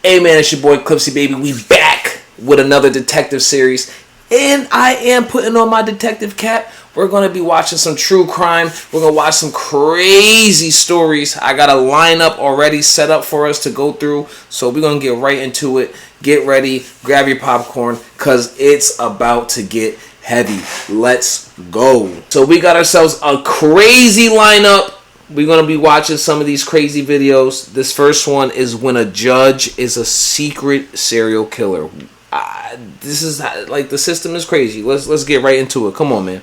Hey man, it's your boy ClipseyBaby. We back with another detective series. And I am putting on my detective cap. We're going to be watching some true crime. We're going to watch some crazy stories. I got a lineup already set up for us to go through. So we're going to get right into it. Get ready. Grab your popcorn because it's about to get heavy. Let's go. So we got ourselves a crazy lineup. We're going to be watching some of these crazy videos. This first one is when a judge is a secret serial killer. This is like the system is crazy. Let's get right into it. Come on, man.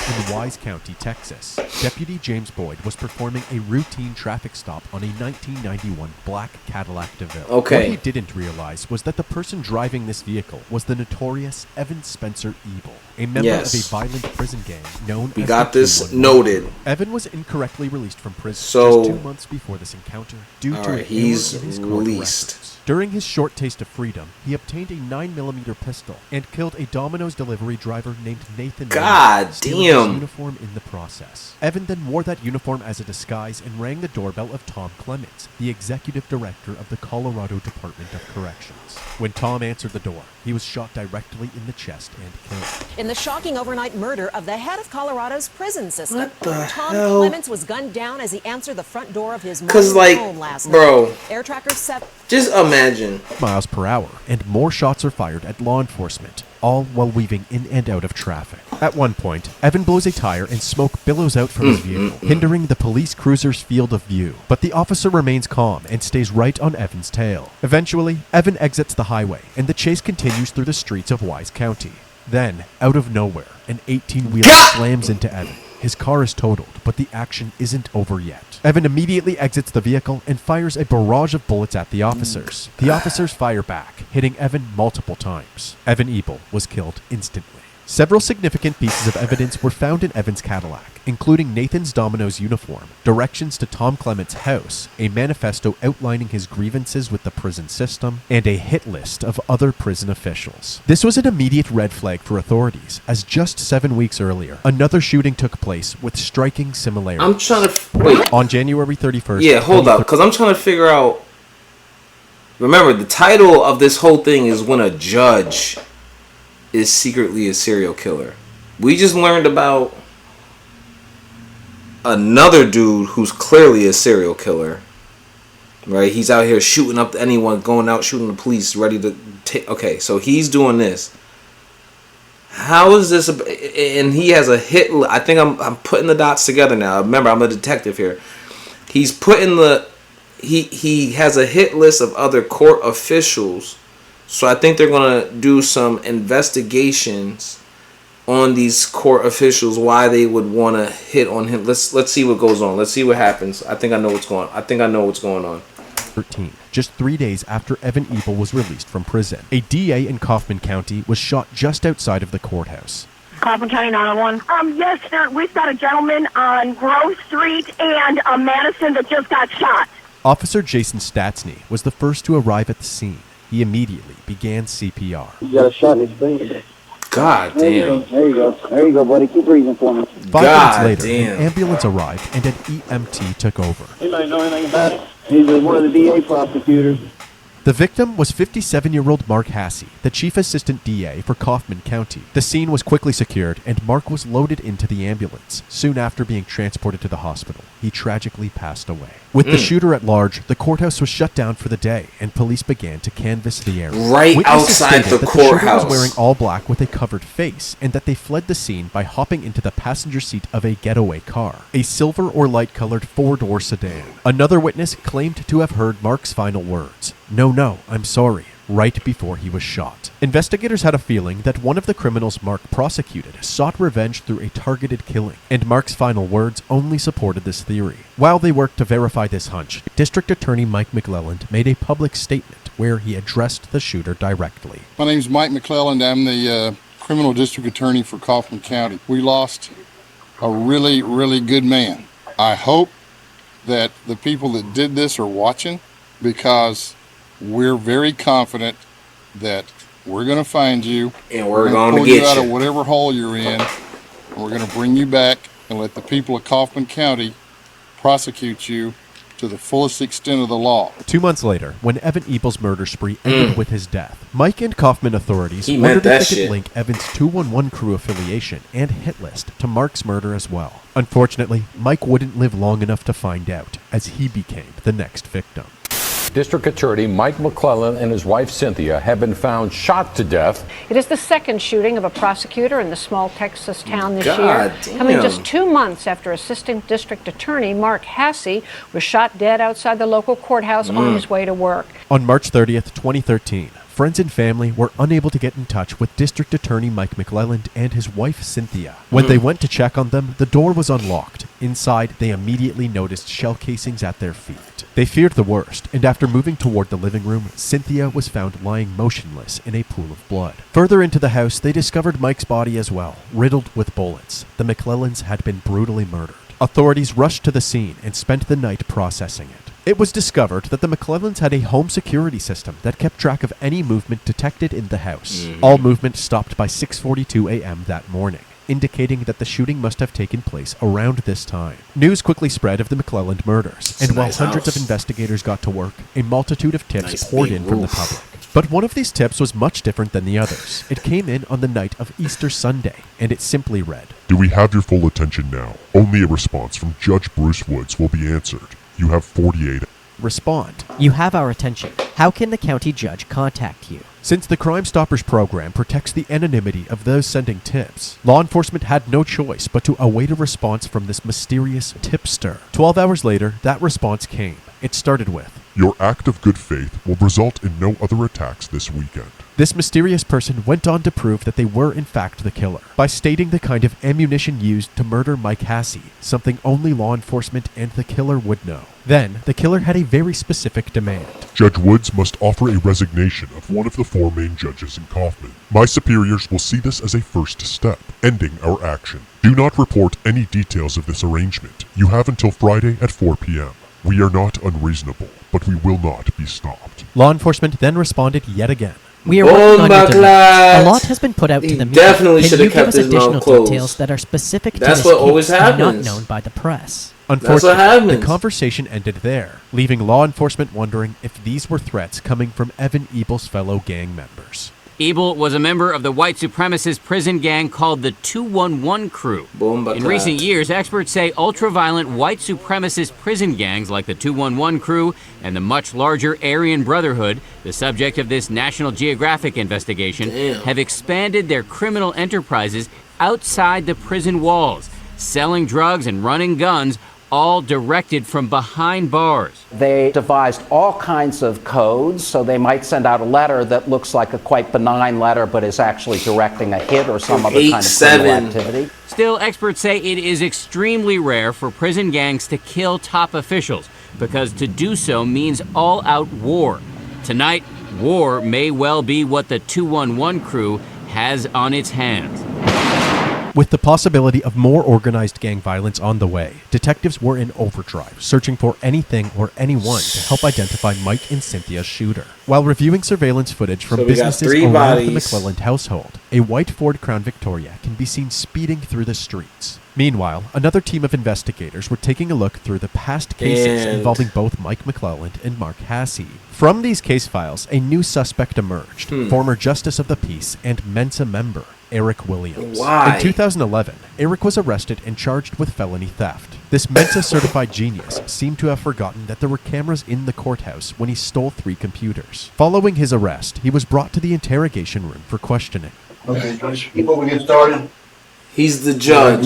In Wise County, Texas, Deputy James Boyd was performing a routine traffic stop on a 1991 black Cadillac DeVille. Okay. What he didn't realize was that the person driving this vehicle was the notorious Evan Spencer Ebel, a member of a violent prison gang known as got the this noted. Evan was incorrectly released from prison just 2 months before this encounter due to an error in his court records. During his short taste of freedom, he obtained a 9mm pistol and killed a Domino's delivery driver named Nathan. God damn. His uniform in the process. Evan then wore that uniform as a disguise and rang the doorbell of Tom Clements, the executive director of the Colorado Department of Corrections. When Tom answered the door, he was shot directly in the chest and killed. In the shocking overnight murder of the head of Colorado's prison system, What the Tom hell? Clements was gunned down as he answered the front door of his home last bro, night. Air trackers set. Just imagine. Miles per hour, and more shots are fired at law enforcement, all while weaving in and out of traffic. At one point, Evan blows a tire and smoke billows out from his vehicle, hindering the police cruiser's field of view. But the officer remains calm and stays right on Evan's tail. Eventually, Evan exits the highway, and the chase continues through the streets of Wise County. Then, out of nowhere, an 18-wheeler slams into Evan. His car is totaled, but the action isn't over yet. Evan immediately exits the vehicle and fires a barrage of bullets at the officers. The officers fire back, hitting Evan multiple times. Evan Ebel was killed instantly. Several significant pieces of evidence were found in Evan's Cadillac, including Nathan's Domino's uniform, directions to Tom Clements' house, a manifesto outlining his grievances with the prison system, and a hit list of other prison officials. This was an immediate red flag for authorities, as just 7 weeks earlier, another shooting took place with striking similarities. I'm trying to wait. On January 31st. Yeah, hold up, because I'm trying to figure out. Remember, the title of this whole thing is when a judge is secretly a serial killer. We just learned about another dude who's clearly a serial killer, right? He's out here shooting up anyone, going out shooting the police, ready to take. Okay, so he's doing this. How is this? And he has a hit. I think I'm putting the dots together now. Remember, I'm a detective here. He's putting the. He has a hit list of other court officials. So I think they're going to do some investigations on these court officials, why they would want to hit on him. Let's see what goes on. Let's see what happens. I think I know what's going on. On. 13. Just 3 days after Evan Ebel was released from prison, a DA in Kaufman County was shot just outside of the courthouse. Kaufman County 911. Yes, sir. We've got a gentleman on Grove Street and Madison that just got shot. Officer Jason Statsny was the first to arrive at the scene. He immediately began CPR. He got a shot in his brain. God damn. There you go. There you go, buddy. Keep breathing for me. 5 minutes later, an ambulance arrived and an EMT took over. Anybody know anything about it? He's one of the DA prosecutors. The victim was 57-year-old Mark Hassey, the chief assistant DA for Kaufman County. The scene was quickly secured, and Mark was loaded into the ambulance. Soon after being transported to the hospital, he tragically passed away. With the shooter at large, the courthouse was shut down for the day, and police began to canvass the area. Right Witnesses outside stated the that courthouse. The shooter was wearing all black with a covered face, and that they fled the scene by hopping into the passenger seat of a getaway car, a silver or light-colored 4-door sedan. Another witness claimed to have heard Mark's final words, "No, I'm sorry," right before he was shot. Investigators had a feeling that one of the criminals Mark prosecuted sought revenge through a targeted killing, and Mark's final words only supported this theory. While they worked to verify this hunch, District Attorney Mike McClelland made a public statement where he addressed the shooter directly. My name's Mike McClelland. I'm the criminal district attorney for Kaufman County. We lost a really, really good man. I hope that the people that did this are watching, because we're very confident that we're going to find you, and we're going to to pull get you out you of whatever hole you're in, and we're going to bring you back and let the people of Kaufman County prosecute you to the fullest extent of the law. 2 months later, when Evan Ebel's murder spree ended with his death, Mike and Kaufman authorities He wondered meant if that they could shit. link Evan's 211 crew affiliation and hit list to Mark's murder as well. Unfortunately, Mike wouldn't live long enough to find out, as he became the next victim. District Attorney Mike McClellan and his wife Cynthia have been found shot to death. It is the second shooting of a prosecutor in the small Texas town this God year, damn. coming just 2 months after Assistant District Attorney Mark Hasse was shot dead outside the local courthouse on his way to work. On March 30th, 2013, friends and family were unable to get in touch with District Attorney Mike McClelland and his wife Cynthia. When they went to check on them, the door was unlocked. Inside, they immediately noticed shell casings at their feet. They feared the worst, and after moving toward the living room, Cynthia was found lying motionless in a pool of blood. Further into the house, they discovered Mike's body as well, riddled with bullets. The McClellans had been brutally murdered. Authorities rushed to the scene and spent the night processing it. It was discovered that the McClellans had a home security system that kept track of any movement detected in the house. All movement stopped by 6:42 a.m. that morning, indicating that the shooting must have taken place around this time. News quickly spread of the McClelland murders, and while nice hundreds house. of investigators got to work, a multitude of tips Nice poured big in from the roof. public. But one of these tips was much different than the others. It came in on the night of Easter Sunday, and it simply read, Do we have your full attention now? Only a response from Judge Bruce Woods will be answered. You have 48 respond. You have our attention. How can the county judge contact you? Since the Crime Stoppers program protects the anonymity of those sending tips, law enforcement had no choice but to await a response from this mysterious tipster. 12 hours later, that response came. It started with, Your act of good faith will result in no other attacks this weekend. This mysterious person went on to prove that they were in fact the killer, by stating the kind of ammunition used to murder Mike Hasse, something only law enforcement and the killer would know. Then, the killer had a very specific demand. Judge Woods must offer a resignation of one of the 4 main judges in Kaufman. My superiors will see this as a first step, ending our action. Do not report any details of this arrangement. You have until Friday at 4 p.m. We are not unreasonable, but we will not be stopped. Law enforcement then responded yet again. We are working on your Bombaclat. demand. A lot has been put out to He the media. definitely Can should you have give kept us his additional mouth closed. details that are specific to That's this what always case and not happens. known by the press? Unfortunately, happens. the conversation ended there, leaving law enforcement wondering if these were threats coming from Evan Ebel's fellow gang members. Ebel was a member of the white supremacist prison gang called the 211 Crew. In recent years, experts say ultra-violent white supremacist prison gangs like the 211 Crew and the much larger Aryan Brotherhood, the subject of this National Geographic investigation, have expanded their criminal enterprises outside the prison walls, selling drugs and running guns, all directed from behind bars. They devised all kinds of codes, so they might send out a letter that looks like a quite benign letter but is actually directing a hit or some other kind of criminal activity. Still, experts say it is extremely rare for prison gangs to kill top officials because to do so means all-out war. Tonight, war may well be what the 211 Crew has on its hands. With the possibility of more organized gang violence on the way, detectives were in overdrive, searching for anything or anyone to help identify Mike and Cynthia's shooter. While reviewing surveillance footage from So we got businesses 3 around bodies. the McClelland household, a white Ford Crown Victoria can be seen speeding through the streets. Meanwhile, another team of investigators were taking a look through the past cases And- involving both Mike McClelland and Mark Hasse. From these case files, a new suspect emerged, former Justice of the Peace and Mensa member, Eric Williams. Why? In 2011, Eric was arrested and charged with felony theft. This Mensa-certified genius seemed to have forgotten that there were cameras in the courthouse when he stole 3 computers. Following his arrest, he was brought to the interrogation room for questioning. Okay, Judge, before we get started, He's the judge.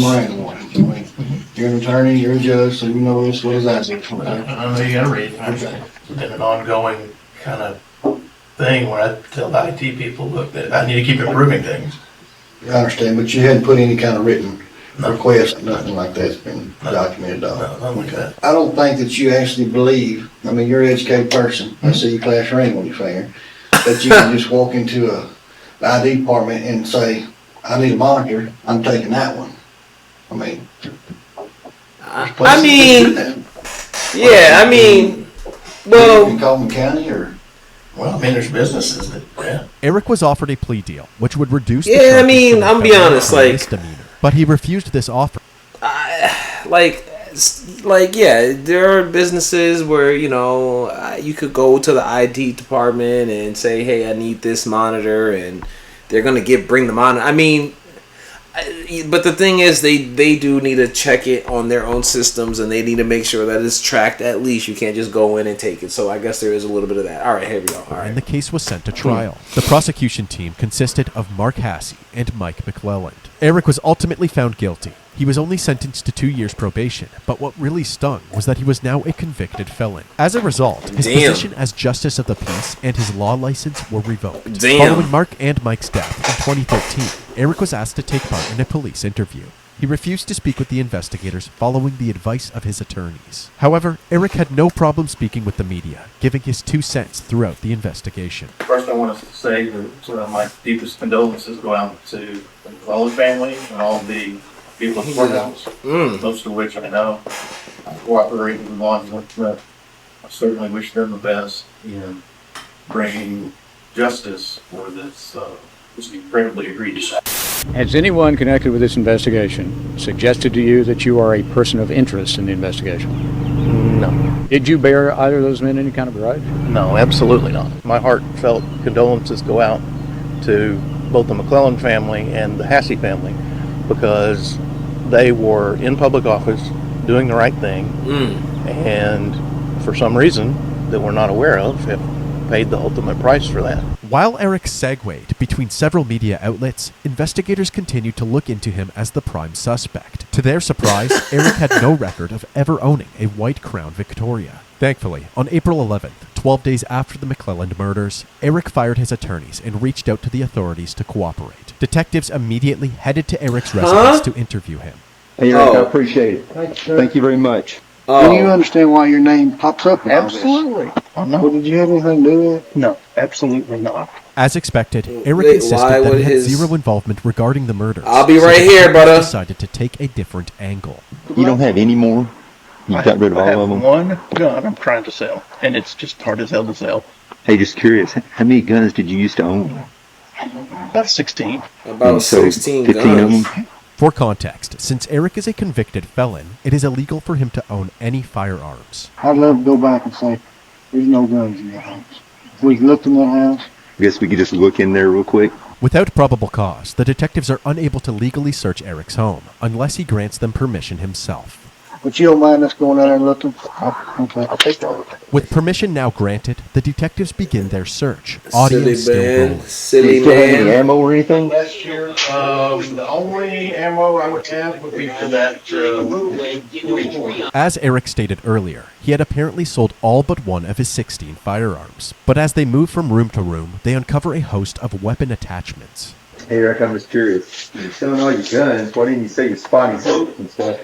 you're an attorney, you're a judge, so you know this, what does that do? Okay. I know you gotta read. Okay. It's been an ongoing kind of thing where I tell the IT people, look, that I need to keep improving things. I understand, but you hadn't put any kind of written request, nothing like that's been documented, dog. No, nothing like that. I don't think that you actually believe, I mean, you're an educated person, I see your class ring on your finger, that you can just walk into the ID department and say, I need a monitor, I'm taking that one. I mean, I mean, yeah, I mean, well, in Coleman County or? Well, I mean, there's businesses that, yeah. Eric was offered a plea deal, which would reduce the Yeah, I charges mean, from a I'm be felony honest, to a like- misdemeanor. But he refused this offer. like, like, yeah, there are businesses where, you know, you could go to the IT department and say, hey, I need this monitor, and they're going to bring the monitor. I mean, but the thing is, they do need to check it on their own systems, and they need to make sure that it's tracked at least. You can't just go in and take it. So I guess there is a little bit of that. All right, here we go. All right. And the case was sent to trial. The prosecution team consisted of Mark Hasse and Mike McClelland. Eric was ultimately found guilty. He was only sentenced to 2 years probation, but what really stung was that he was now a convicted felon. As a result, his position as Justice of the Peace and his law license were revoked. Following Mark and Mike's death in 2013, Eric was asked to take part in a police interview. He refused to speak with the investigators following the advice of his attorneys. However, Eric had no problem speaking with the media, giving his 2 cents throughout the investigation. First, I want to say that my deepest condolences go out to the McClelland family and all the people in the courthouse, most of which I know cooperate with law enforcement. I certainly wish them the best in bringing justice for this incredibly egregious act. Has anyone connected with this investigation suggested to you that you are a person of interest in the investigation? No. Did you bear either of those men any kind of grudge? No, absolutely not. My heartfelt condolences go out to both the McClelland family and the Hasse family, because they were in public office doing the right thing, and for some reason that we're not aware of, have paid the ultimate price for that. While Eric segued between several media outlets, investigators continued to look into him as the prime suspect. To their surprise, Eric had no record of ever owning a white Crown Victoria. Thankfully, on April 11th, 12 days after the McClelland murders, Eric fired his attorneys and reached out to the authorities to cooperate. Detectives immediately headed to Eric's residence to interview him. Hey, Eric, I appreciate it. Thank you very much. Do you understand why your name pops up in all this? Absolutely. Oh, no. Well, did you have anything to do with it? No, absolutely not. As expected, Eric insisted that he had zero involvement regarding the murders. I'll be right here, brother. Decided to take a different angle. You don't have any more? You got rid of all of them? One gun I'm trying to sell, and it's just hard as hell to sell. Hey, just curious, how many guns did you used to own? About 16. About 16 15 guns. of them? For context, since Eric is a convicted felon, it is illegal for him to own any firearms. I'd love to go back and say, there's no guns in your house. If we looked in that house. I guess we could just look in there real quick. Without probable cause, the detectives are unable to legally search Eric's home, unless he grants them permission himself. But you don't mind us going out there and looking? Okay. I'll take that. With permission now granted, the detectives begin their search. Audience still rolling. Do you still have any ammo or anything? The only ammo I would have would be for that. As Eric stated earlier, he had apparently sold all but one of his 16 firearms. But as they move from room to room, they uncover a host of weapon attachments. Hey, Eric, I'm just curious. You're selling all your guns. Why didn't you say your spotting bullets and stuff?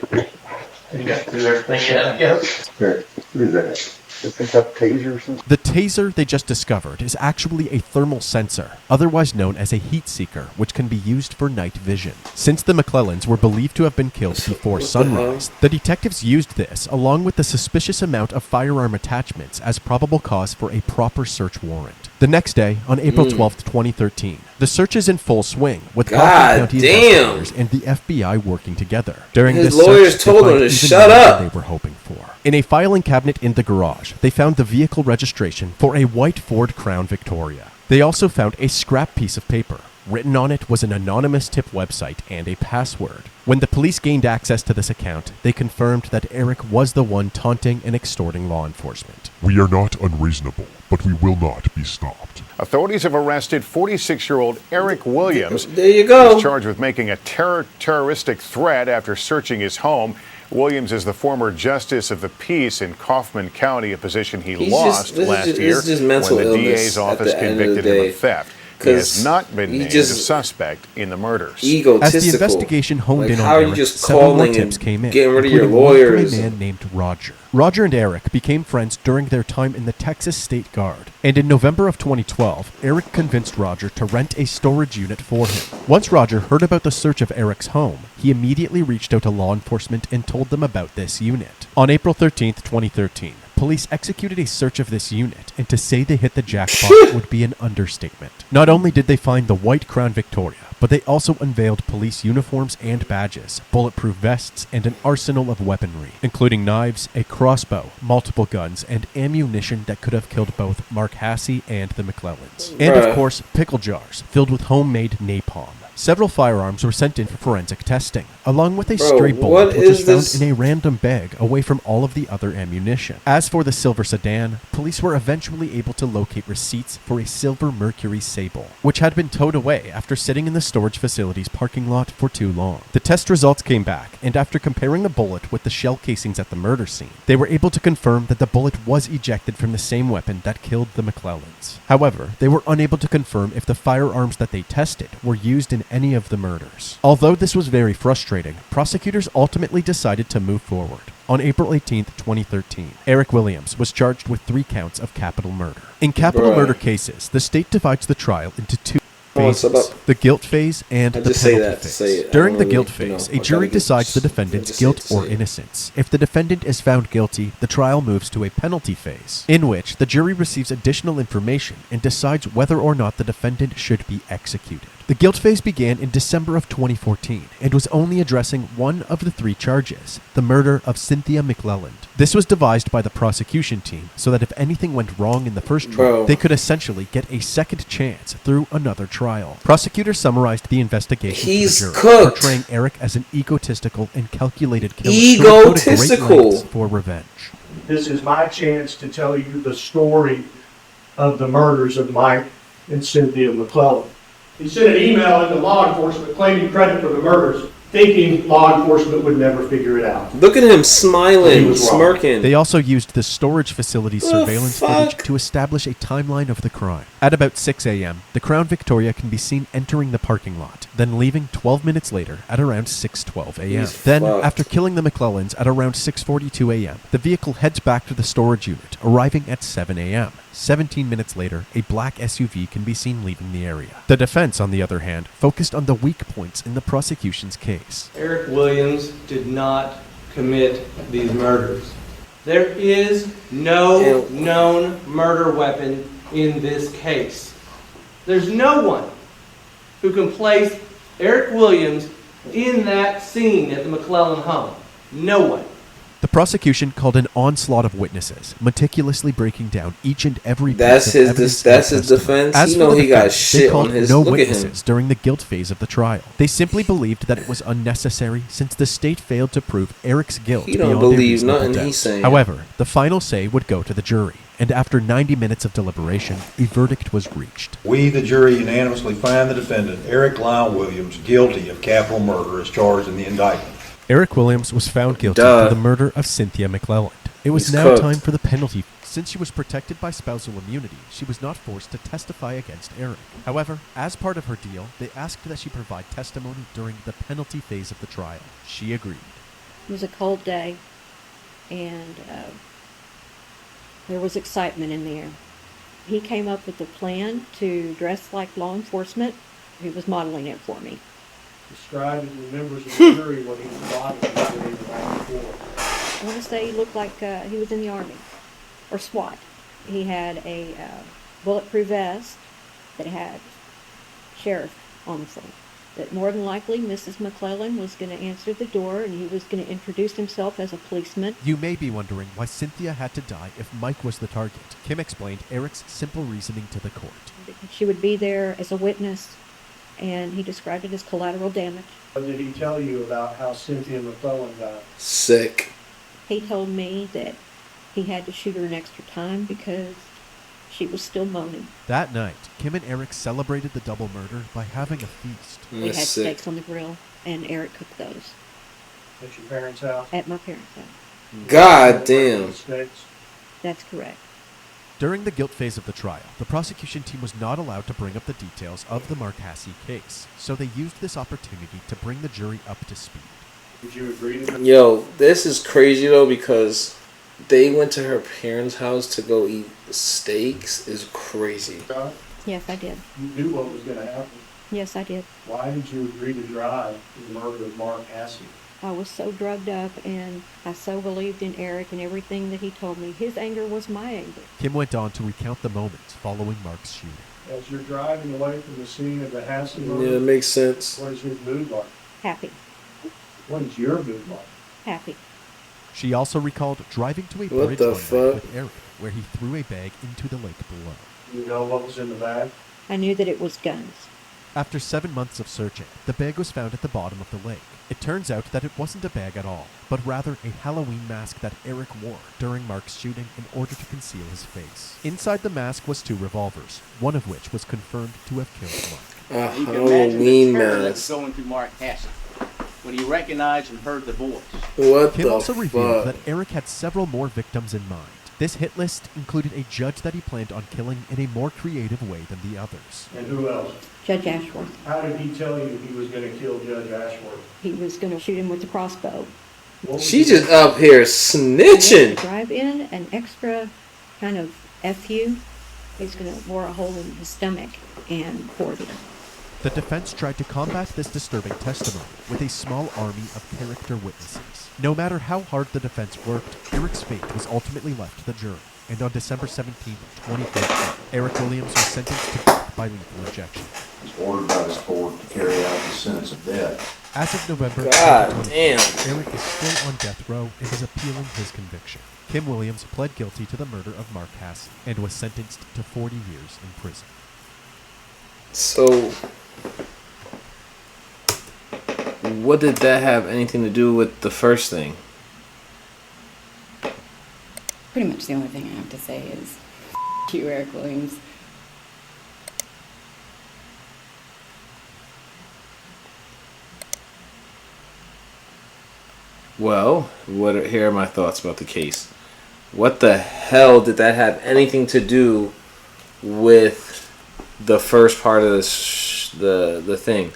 You got to do everything yet? Here, what is that? Is this a taser or something? The taser they just discovered is actually a thermal sensor, otherwise known as a heat seeker, which can be used for night vision. Since the McClellands were believed to have been killed before sunrise, the detectives used this along with the suspicious amount of firearm attachments as probable cause for a proper search warrant. The next day, on April 12th, 2013, the search is in full swing, with Kaufman County investigators and the FBI working together. During His this lawyers search, told they him find to even shut more up. than they were hoping for. In a filing cabinet in the garage, they found the vehicle registration for a white Ford Crown Victoria. They also found a scrap piece of paper. Written on it was an anonymous tip website and a password. When the police gained access to this account, they confirmed that Eric was the one taunting and extorting law enforcement. We are not unreasonable, but we will not be stopped. Authorities have arrested 46-year-old Eric Williams. There you go. He's charged with making a terroristic threat after searching his home. Williams is the former Justice of the Peace in Kaufman County, a position he lost last year when the DA's office convicted him of theft. He has not been named a suspect in the murders. As the investigation honed in on Eric, several more tips came in, getting rid of your including one from lawyers. a man named Roger. Roger and Eric became friends during their time in the Texas State Guard, and in November of 2012, Eric convinced Roger to rent a storage unit for him. Once Roger heard about the search of Eric's home, he immediately reached out to law enforcement and told them about this unit. On April 13th, 2013, police executed a search of this unit, and to say they hit the jackpot would be an understatement. Not only did they find the white Crown Victoria, but they also unveiled police uniforms and badges, bulletproof vests, and an arsenal of weaponry, including knives, a crossbow, multiple guns, and ammunition that could have killed both Mark Hasse and the McClellans. And of course, pickle jars filled with homemade napalm. Several firearms were sent in for forensic testing, along with a stray bullet which was found in a random bag away from all of the other ammunition. As for the silver sedan, police were eventually able to locate receipts for a silver Mercury Sable, which had been towed away after sitting in the storage facility's parking lot for too long. The test results came back, and after comparing the bullet with the shell casings at the murder scene, they were able to confirm that the bullet was ejected from the same weapon that killed the McClellans. However, they were unable to confirm if the firearms that they tested were used in any of the murders. Although this was very frustrating, prosecutors ultimately decided to move forward. On April 18, 2013, Eric Williams was charged with 3 counts of capital murder. In capital murder cases, the state divides the trial into 2 phases, the guilt phase and the penalty phase. During the guilt phase, a jury decides the defendant's guilt or innocence. If the defendant is found guilty, the trial moves to a penalty phase, in which the jury receives additional information and decides whether or not the defendant should be executed. The guilt phase began in December of 2014 and was only addressing one of the 3 charges, the murder of Cynthia McClelland. This was devised by the prosecution team so that if anything went wrong in the first trial, they could essentially get a second chance through another trial. Prosecutors summarized the investigation to the jury, portraying Eric as an egotistical and calculated killer who would go to great lengths for revenge. This is my chance to tell you the story of the murders of Mike and Cynthia McClelland. He sent an email into law enforcement claiming credit for the murders, thinking law enforcement would never figure it out. Look at him smiling, smirking. They also used the storage facility's surveillance footage to establish a timeline of the crime. At about 6 a.m., the Crown Victoria can be seen entering the parking lot, then leaving 12 minutes later at around 6:12 a.m. Then, after killing the McClellans at around 6:42 a.m., the vehicle heads back to the storage unit, arriving at 7 a.m. 17 minutes later, a black SUV can be seen leaving the area. The defense, on the other hand, focused on the weak points in the prosecution's case. Eric Williams did not commit these murders. There is no known murder weapon in this case. There's no one who can place Eric Williams in that scene at the McClellan home. No one. The prosecution called an onslaught of witnesses, meticulously breaking down each and every piece that's of his evidence. That's his defense. As You know for the he got defense, shit they called on his. no Look at him. witnesses during the guilt phase of the trial. They simply believed that it was unnecessary since the state failed to prove Eric's guilt He don't beyond a believe reasonable nothing doubt. he's saying. However, the final say would go to the jury, and after 90 minutes of deliberation, a verdict was reached. We, the jury, unanimously find the defendant, Eric Lyle Williams, guilty of capital murder as charged in the indictment. Eric Williams was found guilty for the murder of Cynthia McClelland. It was now time for the penalty. Since she was protected by spousal immunity, she was not forced to testify against Eric. However, as part of her deal, they asked that she provide testimony during the penalty phase of the trial. She agreed. It was a cold day, and there was excitement in the air. He came up with a plan to dress like law enforcement. He was modeling it for me. Described to the members of the jury what he was modeling the night before. I want to say he looked like he was in the Army, or SWAT. He had a bulletproof vest that had sheriff on the front. That more than likely Mrs. McClellan was going to answer the door and he was going to introduce himself as a policeman. You may be wondering why Cynthia had to die if Mike was the target. Kim explained Eric's simple reasoning to the court. She would be there as a witness, and he described it as collateral damage. What did he tell you about how Cynthia McClellan died? Sick. He told me that he had to shoot her an extra time because she was still moaning. That night, Kim and Eric celebrated the double murder by having a feast. We had steaks on the grill, and Eric cooked those. At your parents' house? At my parents' house. God damn. That's correct. During the guilt phase of the trial, the prosecution team was not allowed to bring up the details of the Mark Hasse case, so they used this opportunity to bring the jury up to speed. Did you agree to that? Yo, this is crazy though, because they went to her parents' house to go eat steaks. Is crazy. Yes, I did. You knew what was going to happen. Yes, I did. Why did you agree to drive to the murder of Mark Hasse? I was so drugged up, and I so believed in Eric and everything that he told me. His anger was my anger. Kim went on to recount the moments following Mark's shooting. As you're driving away from the scene of the Hassel murder, Yeah, it makes sense. what is his mood like? Happy. What is your mood like? Happy. She also recalled driving to a What bridge the one night fuck? with Eric, where he threw a bag into the lake below. You know what was in the bag? I knew that it was guns. After 7 months of searching, the bag was found at the bottom of the lake. It turns out that it wasn't a bag at all, but rather a Halloween mask that Eric wore during Mark's shooting in order to conceal his face. Inside the mask was 2 revolvers, one of which was confirmed to have killed Mark. A You can imagine Halloween the terror that's mask. going through Mark Hassel when he recognized and heard the voice. What Kim the also revealed fuck? that Eric had several more victims in mind. This hit list included a judge that he planned on killing in a more creative way than the others. And who else? Judge Ashworth. How did he tell you he was going to kill Judge Ashworth? He was going to shoot him with the crossbow. She just up here snitching. Drive in an extra kind of FU. He's going to bore a hole in his stomach and pour it in. The defense tried to combat this disturbing testimony with a small army of character witnesses. No matter how hard the defense worked, Eric's fate was ultimately left to the jury, and on December 17, 2013, Eric Williams was sentenced to death by lethal injection. He's ordered by this court to carry out the sentence of death. As of November God 2020, damn. Eric is still on death row and is appealing his conviction. Kim Williams pled guilty to the murder of Mark Hassel and was sentenced to 40 years in prison. So, what did that have anything to do with the first thing? Pretty much the only thing I have to say is you, Eric Williams. Well, here are my thoughts about the case. What the hell did that have anything to do with the first part of the thing?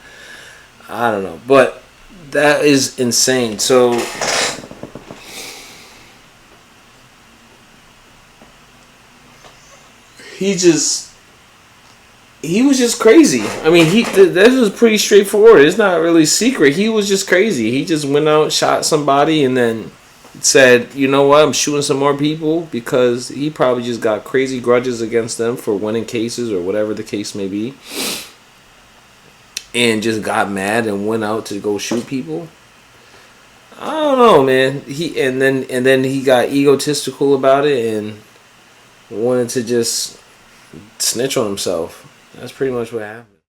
I don't know, but that is insane. So he was just crazy. I mean, that was pretty straightforward. It's not really secret. He was just crazy. He just went out, shot somebody, and then said, you know what, I'm shooting some more people, because he probably just got crazy grudges against them for winning cases or whatever the case may be, and just got mad and went out to go shoot people. I don't know, man. And then he got egotistical about it and wanted to just snitch on himself. That's pretty much what happened.